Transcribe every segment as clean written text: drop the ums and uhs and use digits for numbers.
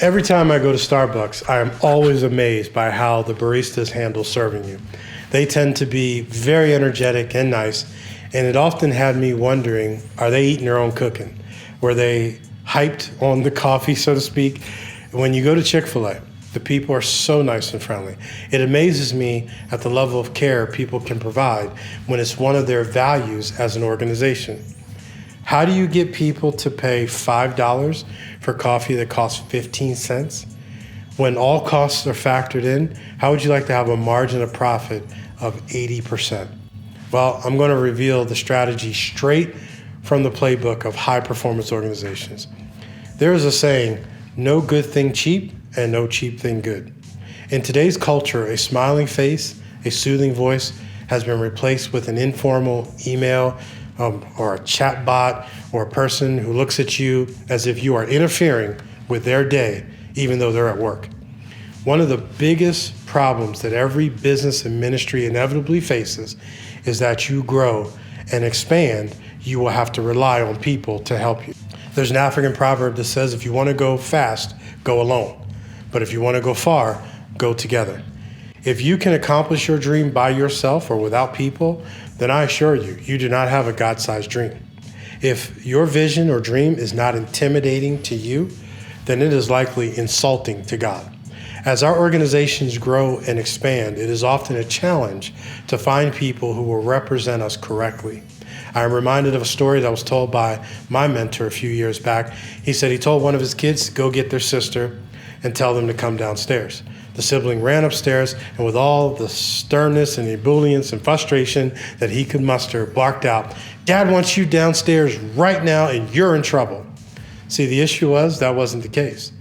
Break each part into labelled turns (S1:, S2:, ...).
S1: Every time I go to Starbucks, I am always amazed by how the baristas handle serving you. They tend to be very energetic and nice, and it often had me wondering, are they eating their own cooking? Were they hyped on the coffee, so to speak? When you go to Chick-fil-A, the people are so nice and friendly. It amazes me at the level of care people can provide when it's one of their values as an organization. How do you get people to pay $5 for coffee that costs 15 cents? When all costs are factored in, how would you like to have a margin of profit of 80%? Well, I'm going to reveal the strategy straight from the playbook of high performance organizations. There is a saying, no good thing cheap and no cheap thing good. In today's culture, a smiling face, a soothing voice has been replaced with an informal email or a chat bot or a person who looks at you as if you are interfering with their day, even though they're at work. One of the biggest problems that every business and ministry inevitably faces is that you grow and expand, you will have to rely on people to help you. There's an African proverb that says, if you want to go fast, go alone. But if you want to go far, go together. If you can accomplish your dream by yourself or without people, then I assure you, you do not have a God-sized dream. If your vision or dream is not intimidating to you, then it is likely insulting to God. As our organizations grow and expand, it is often a challenge to find people who will represent us correctly. I am reminded of a story that was told by my mentor a few years back. He said he told one of his kids to go get their sister and tell them to come downstairs. The sibling ran upstairs and with all the sternness and ebullience and frustration that he could muster, barked out, "Dad wants you downstairs right now and you're in trouble." See, the issue was that wasn't the case.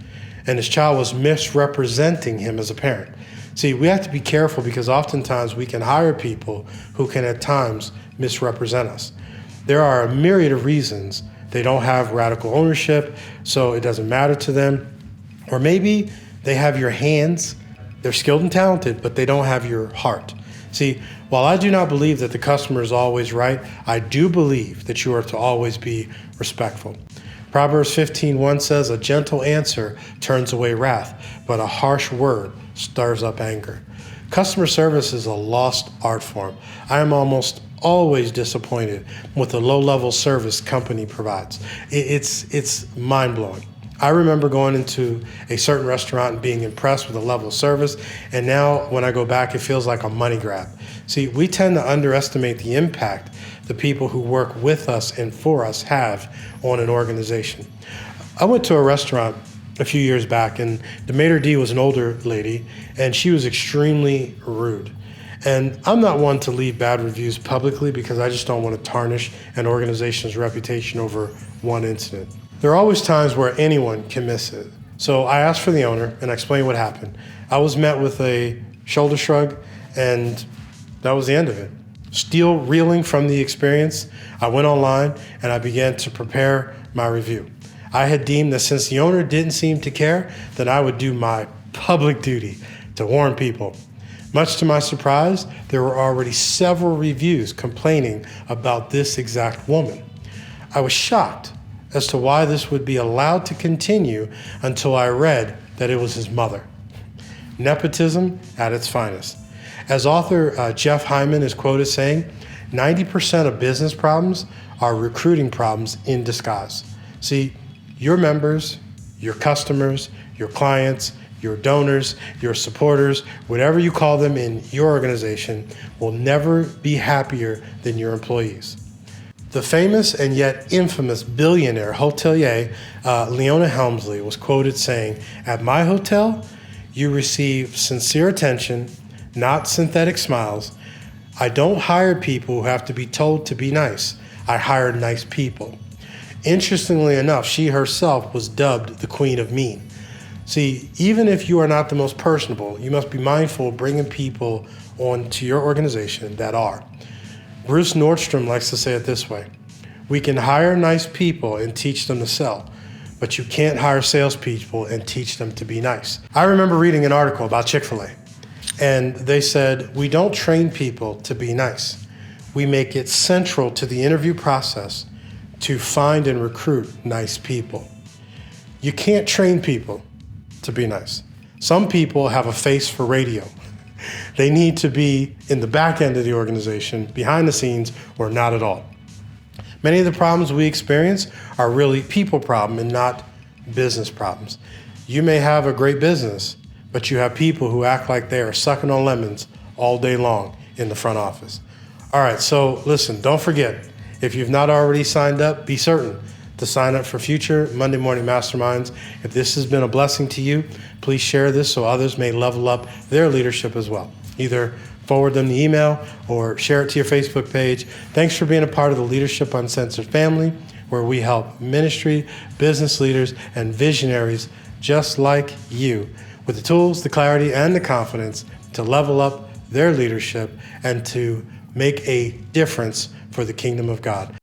S1: And his child was misrepresenting him as a parent. See, we have to be careful because oftentimes we can hire people who can at times misrepresent us. There are a myriad of reasons. They don't have radical ownership, so it doesn't matter to them. Or maybe they have your hands. They're skilled and talented, but they don't have your heart. See, while I do not believe that the customer is always right, I do believe that you are to always be respectful. Proverbs 15:1 says, "A gentle answer turns away wrath, but a harsh word stirs up anger." Customer service is a lost art form. I am almost always disappointed with the low-level service company provides. It's mind-blowing. I remember going into a certain restaurant and being impressed with the level of service, and now when I go back, it feels like a money grab. See, we tend to underestimate the impact the people who work with us and for us have on an organization. I went to a restaurant a few years back, and the maitre d' was an older lady, and she was extremely rude. And I'm not one to leave bad reviews publicly because I just don't want to tarnish an organization's reputation over one incident. There are always times where anyone can miss it. So I asked for the owner and I explained what happened. I was met with a shoulder shrug, and that was the end of it. Still reeling from the experience, I went online and I began to prepare my review. I had deemed that since the owner didn't seem to care, that I would do my public duty to warn people. Much to my surprise, there were already several reviews complaining about this exact woman. I was shocked as to why this would be allowed to continue until I read that it was his mother. Nepotism at its finest. As author Jeff Hyman is quoted saying, 90% of business problems are recruiting problems in disguise. See, your members, your customers, your clients, your donors, your supporters, whatever you call them in your organization, will never be happier than your employees. The famous and yet infamous billionaire hotelier Leona Helmsley was quoted saying, "At my hotel, you receive sincere attention, not synthetic smiles. I don't hire people who have to be told to be nice. I hire nice people." Interestingly enough, she herself was dubbed the Queen of Mean. See, even if you are not the most personable, you must be mindful of bringing people onto your organization that are. Bruce Nordstrom likes to say it this way: we can hire nice people and teach them to sell, but you can't hire salespeople and teach them to be nice. I remember reading an article about Chick-fil-A, and they said, we don't train people to be nice. We make it central to the interview process to find and recruit nice people. You can't train people. to be nice. Some people have a face for radio. They need to be in the back end of the organization, behind the scenes, or not at all. Many of the problems we experience are really people problems and not business problems. You may have a great business, but you have people who act like they are sucking on lemons all day long in the front office. All right, so listen, don't forget, if you've not already signed up, be certain to sign up for future Monday Morning Masterminds. If this has been a blessing to you, please share this so others may level up their leadership as well. Either forward them the email or share it to your Facebook page. Thanks for being a part of the Leadership Uncensored family, where we help ministry, business leaders, and visionaries just like you with the tools, the clarity, and the confidence to level up their leadership and to make a difference for the kingdom of God.